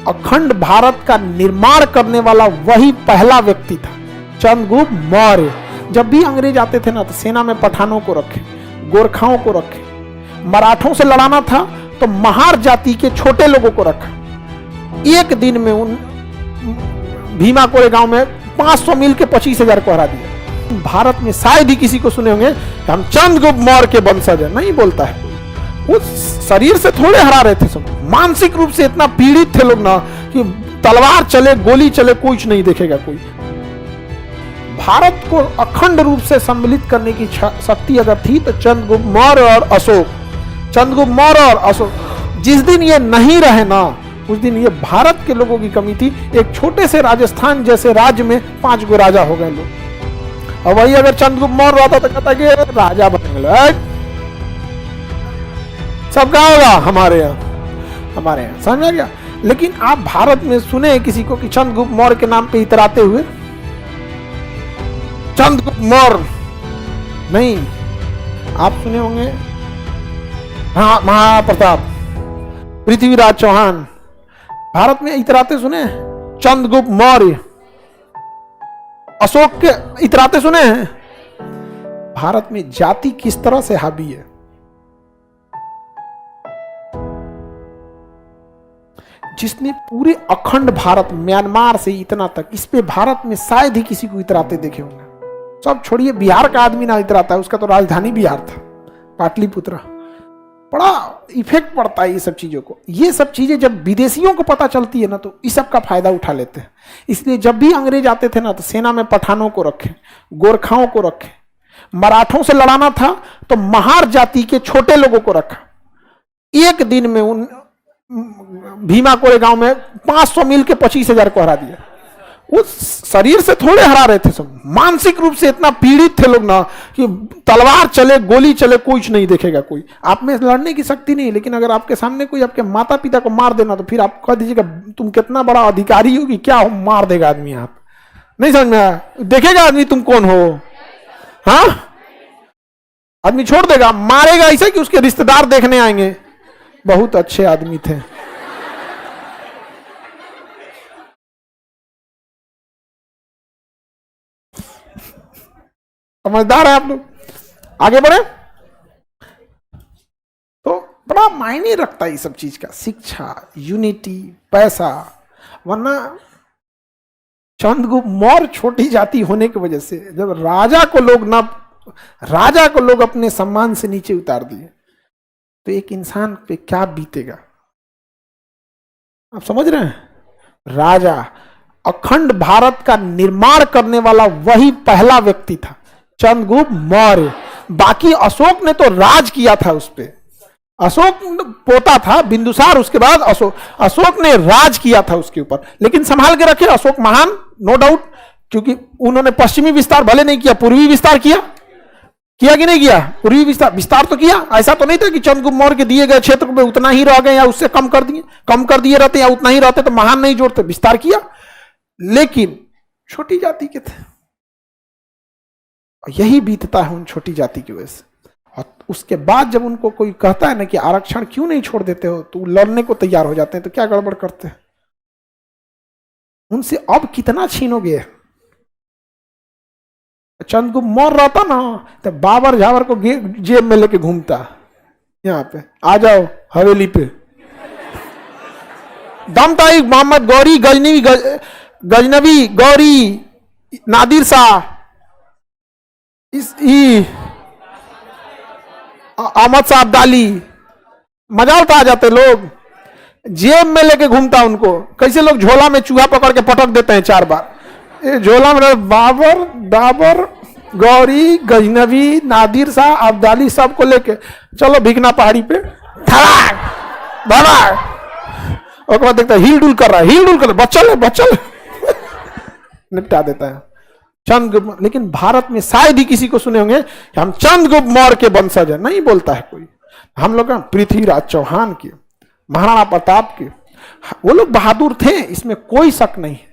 अखंड भारत का निर्माण करने वाला वही पहला व्यक्ति था, चंद्रगुप्त मौर्य। जब भी अंग्रेज आते थे ना तो सेना में पठानों को रखे, गोरखाओं को रखे, मराठों से लड़ाना था तो महार जाति के छोटे लोगों को रखा। एक दिन में उन भीमा कोरे गांव में 500 मील के 25,000 को हरा दिया। भारत में शायद ही किसी को सुने होंगे कि हम चंद्रगुप्त मौर्य के वंशज हैं, नहीं बोलता है। वो शरीर से थोड़े हरा रहे थे सब, मानसिक रूप से इतना पीड़ित थे लोग ना कि तलवार चले गोली चले कुछ नहीं देखेगा कोई। भारत को अखंड रूप से सम्मिलित करने की शक्ति अगर थी तो चंद्रगुप्त मौर्य और अशोक, चंद्रगुप्त मौर्य और अशोक। जिस दिन ये नहीं रहे ना उस दिन ये भारत के लोगों की कमी थी। एक छोटे से राजस्थान जैसे राज्य में 5 गो राजा हो गए लोग, और वही अगर चंद्रगुप्त मौर्य रहता तो कहता कि राजा बन गए। सब कहा होगा हमारे यहाँ, समझ गया। लेकिन आप भारत में सुने किसी को कि चंद्रगुप्त मौर्य के नाम पे इतराते हुए? चंद्रगुप्त मौर्य नहीं। आप सुने होंगे महाप्रताप, पृथ्वीराज चौहान, भारत में इतराते सुने? चंद्रगुप्त मौर्य, अशोक के इतराते सुने हैं? भारत में जाति किस तरह से हावी है। जिसने पूरे अखंड भारत, म्यांमार से इतना तक, इस पे भारत में शायद ही किसी को इतराते देखे होंगे। सब छोड़िए, बिहार का आदमी ना इतराता है, उसका तो राजधानी बिहार था, पाटलिपुत्र। बड़ा इफेक्ट पड़ता है ये सब चीजों को। ये सब चीजें जब विदेशियों को पता चलती है ना तो इस सब का फायदा उठा लेते हैं। इसलिए जब भी अंग्रेज आते थे ना तो सेना में पठानों को रखे, गोरखाओं को रखे, मराठों से लड़ाना था तो महार जाति के छोटे लोगों को रखा। एक दिन में उन भीमा कोरे गांव में 500 मील के 25,000 को हरा दिया। वो शरीर से थोड़े हरा रहे थे सब, मानसिक रूप से इतना पीड़ित थे लोग ना कि तलवार चले गोली चले कुछ नहीं देखेगा कोई। आप में लड़ने की शक्ति नहीं, लेकिन अगर आपके सामने कोई आपके माता पिता को मार देना तो फिर आप कह दीजिएगा तुम कितना बड़ा अधिकारी हो कि क्या हो, मार देगा आदमी। आप नहीं समझ में आया? देखेगा आदमी तुम कौन हो, हाँ? आदमी छोड़ देगा, मारेगा ऐसे कि उसके रिश्तेदार देखने आएंगे बहुत अच्छे आदमी थे। समझदार है आप लोग? आगे बढ़े तो बड़ा मायने रखता है ये सब चीज का, शिक्षा, यूनिटी, पैसा। वरना चंद्रगुप्त मौर्य छोटी जाति होने की वजह से जब राजा को लोग अपने सम्मान से नीचे उतार दिए तो एक इंसान पे क्या बीतेगा, आप समझ रहे हैं? राजा, अखंड भारत का निर्माण करने वाला वही पहला व्यक्ति था, चंद्रगुप्त मौर्य। बाकी अशोक ने तो राज किया था उस पे, अशोक पोता था बिंदुसार, उसके बाद अशोक ने राज किया था उसके ऊपर। लेकिन संभाल के रखे अशोक महान, नो डाउट, क्योंकि उन्होंने पश्चिमी विस्तार भले नहीं किया, पूर्वी विस्तार किया कि नहीं किया? पूर्वी विस्तार तो किया। ऐसा तो नहीं था कि चंद्रगुप्त मौर्य के दिए गए क्षेत्र में उतना ही रह गए या उससे कम कर दिए रहते या उतना ही रहते तो महान नहीं जोड़ते, विस्तार किया। लेकिन छोटी जाति के थे, यही बीतता है उन छोटी जाति की वजह से। और उसके बाद जब उनको कोई कहता है ना कि आरक्षण क्यों नहीं छोड़ देते हो, तो लड़ने को तैयार हो जाते हैं। तो क्या गड़बड़ करते हैं? उनसे अब कितना छीनोगे? चंद्रगुप्त मौर्य रहता ना तो बाबर झावर को जेब में लेके घूमता, यहाँ पे आ जाओ हवेली पे। दमता ही मोहम्मद गौरी, गजनवी गौरी, नादिर शाह, अहमद शाह अब्दाली, मजा उठा जाते लोग, जेब में लेके घूमता उनको। कैसे लोग झोला में चूहा पकड़ के पटक देते हैं 4 बार। ये झोला में बाबर, गौरी, गजनवी, नादिर शाह, अब्दाली सबको लेके चलो भिकना पहाड़ी पे, और बाद देखता हिल डुल कर रहा है, बच्चल निपटा देता है चंद्रगुप्त। लेकिन भारत में शायद ही किसी को सुने होंगे कि हम चंद्रगुप्त मौर्य के वंशज हैं, नहीं बोलता है कोई। हम लोग पृथ्वीराज चौहान के, महाराणा प्रताप के, वो लोग बहादुर थे, इसमें कोई शक नहीं है,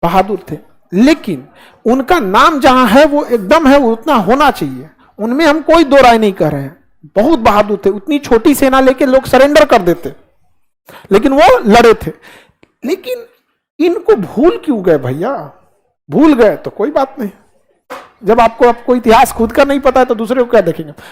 बहादुर थे। लेकिन उनका नाम जहां है वो एकदम है, वो उतना होना चाहिए, उनमें हम कोई दो राय नहीं कर रहे हैं। बहुत बहादुर थे, उतनी छोटी सेना लेके लोग सरेंडर कर देते, लेकिन वो लड़े थे। लेकिन इनको भूल क्यों गए भैया? भूल गए तो कोई बात नहीं, जब आपको इतिहास खुद का नहीं पता है तो दूसरे को क्या देखेंगे?